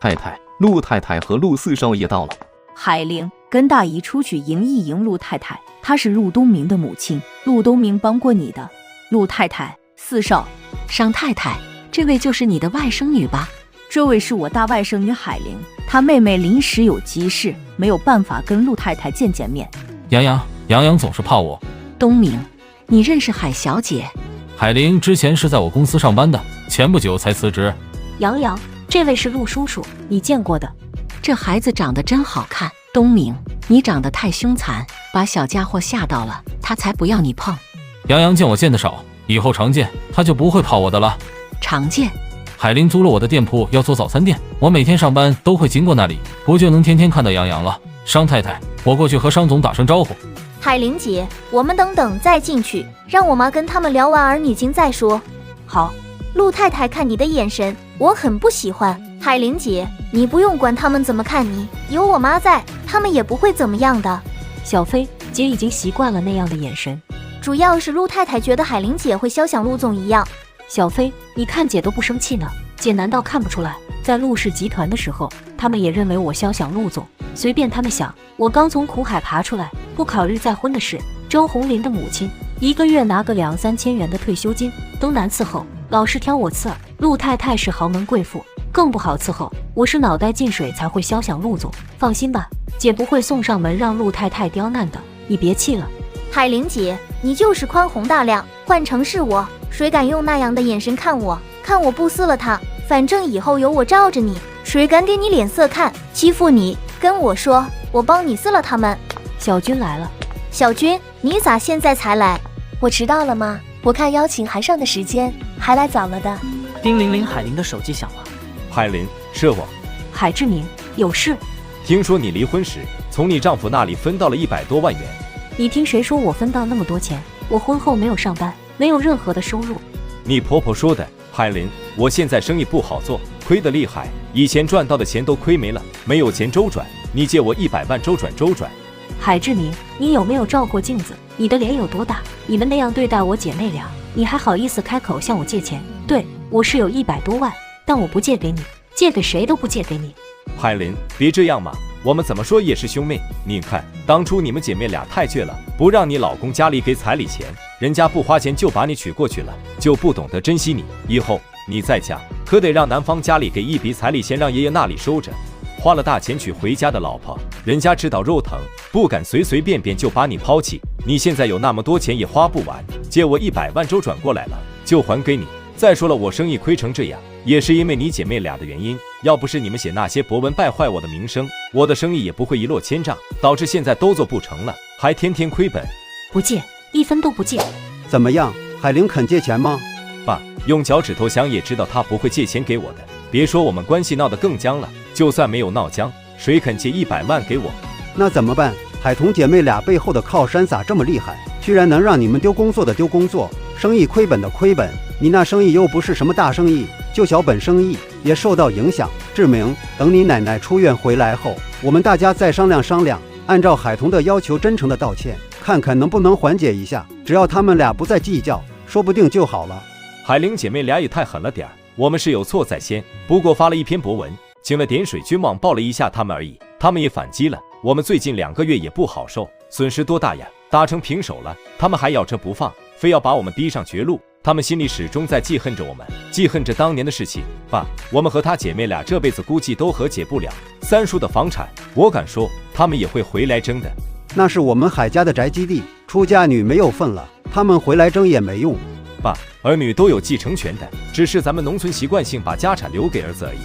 太太，陆太太和陆四少爷到了。海玲，跟大姨出去迎一迎陆太太，她是陆东明的母亲，陆东明帮过你的。陆太太，四少，商太太，这位就是你的外甥女吧？这位是我大外甥女海玲，她妹妹临时有急事，没有办法跟陆太太见面。杨洋总是怕我。东明，你认识海小姐？海玲之前是在我公司上班的，前不久才辞职。杨，这位是陆叔叔，你见过的。这孩子长得真好看。东明，你长得太凶残，把小家伙吓到了，他才不要你碰。杨见我见得少，以后常见，他就不会怕我的了。常见。海玲租了我的店铺要做早餐店，我每天上班都会经过那里，不就能天天看到杨了？商太太，我过去和商总打声招呼。海玲姐，我们等再进去，让我妈跟他们聊完儿女经再说。好。陆太太看你的眼神，我很不喜欢。海玲姐，你不用管他们怎么看你，有我妈在，他们也不会怎么样的。小飞姐已经习惯了那样的眼神，主要是陆太太觉得海玲姐会肖想陆总一样。小飞，你看姐都不生气呢，姐难道看不出来？在陆氏集团的时候，他们也认为我肖想陆总，随便他们想。我刚从苦海爬出来，不考虑再婚的事。周红林的母亲1个月拿个2-3千元的退休金，都难伺候，老是挑我刺耳。陆太太是豪门贵妇，更不好伺候。我是脑袋进水才会肖想陆总，放心吧，姐不会送上门让陆太太刁难的，你别气了。海玲姐，你就是宽宏大量，换成是我，谁敢用那样的眼神看我？看我不撕了他，反正以后有我罩着你，谁敢给你脸色看，欺负你，跟我说，我帮你撕了他们。小军来了。小军，你咋现在才来？我迟到了吗？我看邀请函上的时间还来早了的。叮铃铃，海玲的手机响了。海玲，是我。海志明，有事？听说你离婚时从你丈夫那里分到了100多万元。你听谁说我分到那么多钱？我婚后没有上班，没有任何的收入。你婆婆说的。海玲，我现在生意不好做，亏得厉害，以前赚到的钱都亏没了，没有钱周转，你借我100万周转。海志明，你有没有照过镜子？你的脸有多大？你们那样对待我姐妹俩，你还好意思开口向我借钱？对，我是有100多万，但我不借给你，借给谁都不借给你。海玲，别这样嘛，我们怎么说也是兄妹。你看，当初你们姐妹俩太倔了，不让你老公家里给彩礼钱，人家不花钱就把你娶过去了，就不懂得珍惜你。以后你再嫁，可得让男方家里给一笔彩礼钱，让爷爷那里收着。花了大钱娶回家的老婆，人家知道肉疼，不敢随便就把你抛弃。你现在有那么多钱也花不完，借我100万周转过来了，就还给你。再说了，我生意亏成这样，也是因为你姐妹俩的原因。要不是你们写那些博文败坏我的名声，我的生意也不会一落千丈，导致现在都做不成了，还天天亏本。不借，1分都不借。怎么样，海玲肯借钱吗？爸，用脚趾头想也知道她不会借钱给我的。别说我们关系闹得更僵了，就算没有闹僵，谁肯借100万给我？那怎么办？海彤姐妹俩背后的靠山咋这么厉害？居然能让你们丢工作的丢工作，生意亏本的亏本。你那生意又不是什么大生意，就小本生意也受到影响。志明，等你奶奶出院回来后，我们大家再商量，按照海彤的要求真诚的道歉，看看能不能缓解一下。只要他们俩不再计较，说不定就好了。海玲姐妹俩也太狠了点儿，我们是有错在先，不过发了一篇博文，请了点水军网报了一下他们而已，他们也反击了。我们最近2个月也不好受，损失多大呀？打成平手了，他们还咬着不放，非要把我们逼上绝路。他们心里始终在记恨着我们，记恨着当年的事情。爸，我们和他姐妹俩这辈子估计都和解不了。三叔的房产，我敢说他们也会回来争的。那是我们海家的宅基地，出嫁女没有份了，他们回来争也没用。爸，儿女都有继承权的，只是咱们农村习惯性把家产留给儿子而已。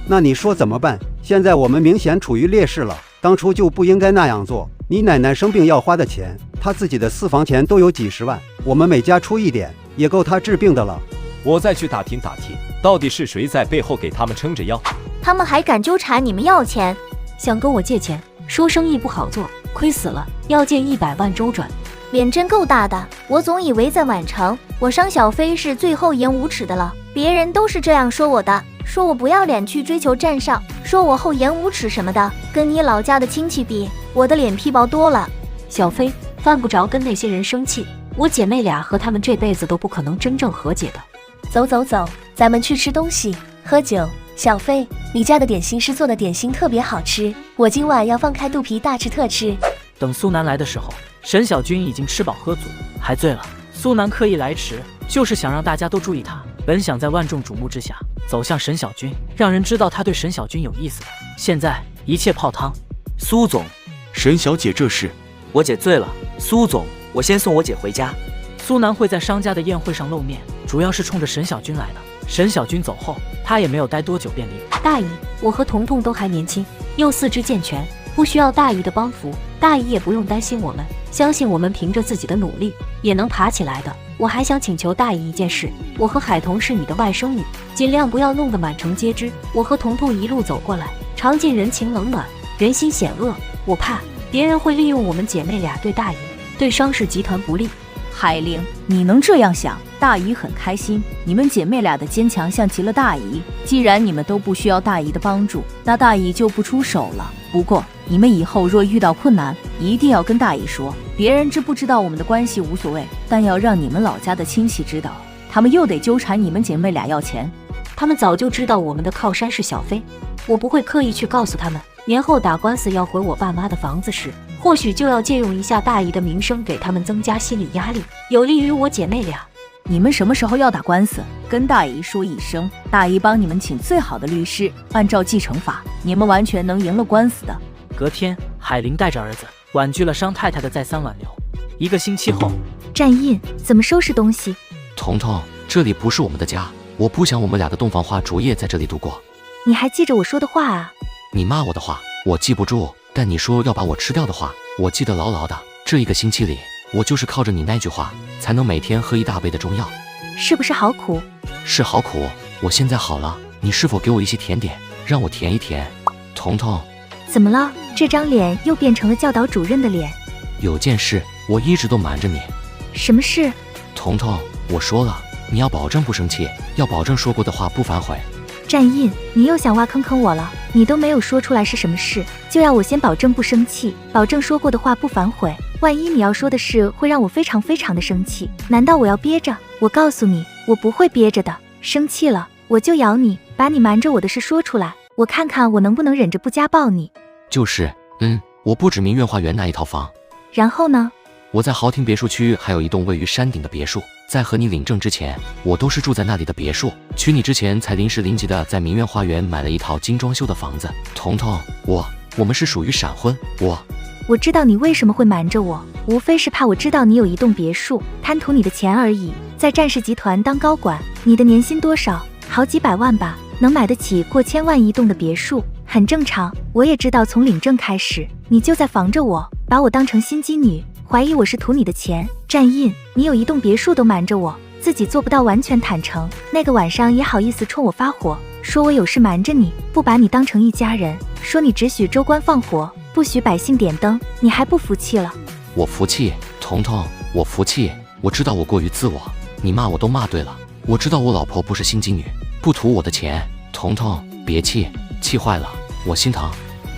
那你说怎么办？现在我们明显处于劣势了，当初就不应该那样做。你奶奶生病要花的钱，她自己的私房钱都有几十万，我们每家出一点，也够她治病的了。我再去打听，到底是谁在背后给他们撑着腰？他们还敢纠缠你们要钱？想跟我借钱，说生意不好做，亏死了，要借100万周转。脸真够大的，我总以为在宛城，我商小飞是最厚颜无耻的了，别人都是这样说我的，说我不要脸去追求占上，说我厚颜无耻什么的，跟你老家的亲戚比，我的脸皮薄多了。小飞，犯不着跟那些人生气，我姐妹俩和他们这辈子都不可能真正和解的。走，咱们去吃东西喝酒，小飞，你家的点心师做的点心特别好吃，我今晚要放开肚皮大吃特吃。等苏南来的时候，沈小军已经吃饱喝足，还醉了。苏南刻意来迟，就是想让大家都注意他。本想在万众瞩目之下走向沈小军，让人知道他对沈小军有意思的，现在一切泡汤。苏总，沈小姐这是……我姐醉了。苏总，我先送我姐回家。苏南会在商家的宴会上露面，主要是冲着沈小军来的。沈小军走后，他也没有待多久便离开。大姨，我和彤彤都还年轻，又四肢健全，不需要大姨的帮扶，大姨也不用担心我们，相信我们凭着自己的努力也能爬起来的。我还想请求大姨一件事，我和海彤是你的外甥女，尽量不要弄得满城皆知。我和彤彤一路走过来，尝尽人情冷暖，人心险恶，我怕别人会利用我们姐妹俩对大姨、对商氏集团不利。海玲，你能这样想，大姨很开心。你们姐妹俩的坚强像极了大姨。既然你们都不需要大姨的帮助，那大姨就不出手了。不过你们以后若遇到困难，一定要跟大姨说。别人知不知道我们的关系无所谓，但要让你们老家的亲戚知道，他们又得纠缠你们姐妹俩要钱。他们早就知道我们的靠山是小飞，我不会刻意去告诉他们。年后打官司要回我爸妈的房子时，或许就要借用一下大姨的名声，给他们增加心理压力，有利于我姐妹俩。你们什么时候要打官司，跟大姨说一声，大姨帮你们请最好的律师，按照继承法，你们完全能赢了官司的。隔天，海玲带着儿子婉拒了商太太的再三挽留。1个星期后，战印怎么收拾东西？彤彤，这里不是我们的家，我不想我们俩的洞房花烛夜在这里度过。你还记着我说的话啊？你骂我的话我记不住，但你说要把我吃掉的话我记得牢牢的。这1个星期里，我就是靠着你那句话才能每天喝1大杯的中药。是不是好苦？是好苦，我现在好了，你是否给我一些甜点，让我甜一甜？彤彤，怎么了？这张脸又变成了教导主任的脸。有件事我一直都瞒着你。什么事？彤彤，我说了，你要保证不生气，要保证说过的话不反悔。战印，你又想挖坑坑我了？你都没有说出来是什么事，就要我先保证不生气，保证说过的话不反悔。万一你要说的事会让我非常非常的生气，难道我要憋着？我告诉你，我不会憋着的。生气了我就咬你，把你瞒着我的事说出来，我看看我能不能忍着不家暴你。就是，我不止明月花园那一套房。然后呢？我在豪庭别墅区还有一栋位于山顶的别墅，在和你领证之前，我都是住在那里的别墅。娶你之前才临时临急的在明月花园买了一套精装修的房子。彤彤，我们是属于闪婚。我知道你为什么会瞒着我，无非是怕我知道你有一栋别墅，贪图你的钱而已。在战氏集团当高管，你的年薪多少？好几百万吧，能买得起过千万一栋的别墅，很正常。我也知道从领证开始，你就在防着我，把我当成心机女，怀疑我是图你的钱。战印，你有一栋别墅都瞒着我，自己做不到完全坦诚。那个晚上也好意思冲我发火，说我有事瞒着你，不把你当成一家人，说你只许州官放火，不许百姓点灯，你还不服气了？我服气，彤彤，我服气。我知道我过于自我，你骂我都骂对了。我知道我老婆不是心机女，不图我的钱。彤彤，别气，气坏了，我心疼。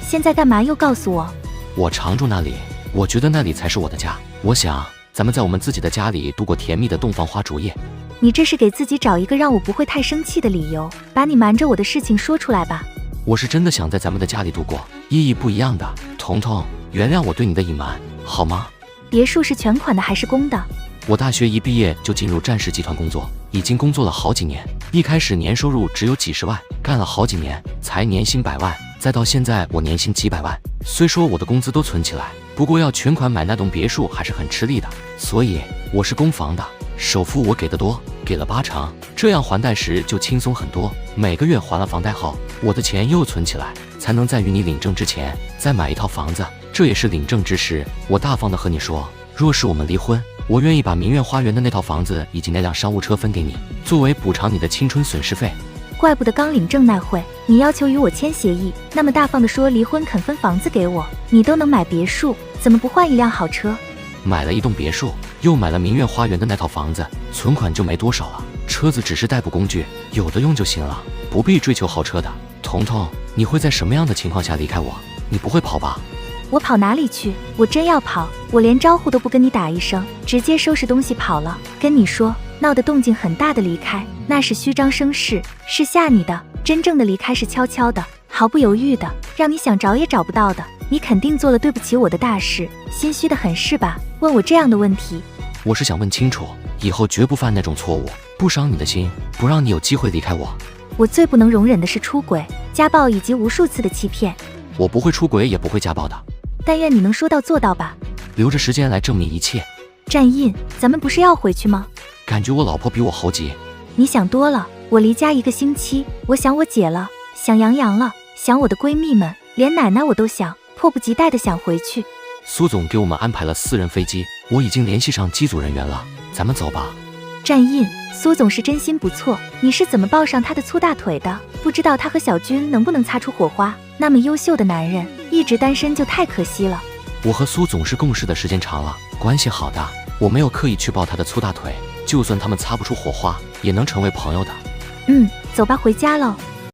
现在干嘛又告诉我？我常住那里，我觉得那里才是我的家。我想咱们在我们自己的家里度过甜蜜的洞房花烛夜。你这是给自己找一个让我不会太生气的理由，把你瞒着我的事情说出来吧。我是真的想在咱们的家里度过，意义不一样的。彤彤，原谅我对你的隐瞒，好吗？别墅是全款的还是公的？我大学一毕业就进入战氏集团工作，已经工作了好几年。一开始年收入只有几十万，干了好几年才年薪100万，再到现在我年薪几百万。虽说我的工资都存起来，不过要全款买那栋别墅还是很吃力的，所以我是公房的，首付我给的多，给了8成，这样还贷时就轻松很多。每个月还了房贷后，我的钱又存起来，才能在与你领证之前再买一套房子。这也是领证之时，我大方的和你说，若是我们离婚，我愿意把明月花园的那套房子以及那辆商务车分给你，作为补偿你的青春损失费。怪不得刚领证那会，你要求与我签协议，那么大方的说离婚肯分房子给我，你都能买别墅，怎么不换一辆好车？买了一栋别墅，又买了明月花园的那套房子，存款就没多少了。车子只是代步工具，有的用就行了，不必追求豪车的。彤彤，你会在什么样的情况下离开我？你不会跑吧？我跑哪里去？我真要跑，我连招呼都不跟你打一声，直接收拾东西跑了。跟你说，闹得动静很大的离开，那是虚张声势，是吓你的。真正的离开是悄悄的，毫不犹豫的，让你想找也找不到的。你肯定做了对不起我的大事，心虚的很是吧？问我这样的问题，我是想问清楚，以后绝不犯那种错误，不伤你的心，不让你有机会离开我。我最不能容忍的是出轨、家暴以及无数次的欺骗。我不会出轨，也不会家暴的。但愿你能说到做到吧。留着时间来证明一切。战印，咱们不是要回去吗？感觉我老婆比我猴急。你想多了，我离家1个星期，我想我姐了，想杨洋了，想我的闺蜜们，连奶奶我都想，迫不及待的想回去。苏总给我们安排了私人飞机，我已经联系上机组人员了，咱们走吧。战印，苏总是真心不错，你是怎么抱上他的粗大腿的？不知道他和小军能不能擦出火花？那么优秀的男人，一直单身就太可惜了。我和苏总是共事的时间长了，关系好的，我没有刻意去抱他的粗大腿，就算他们擦不出火花，也能成为朋友的。走吧，回家喽。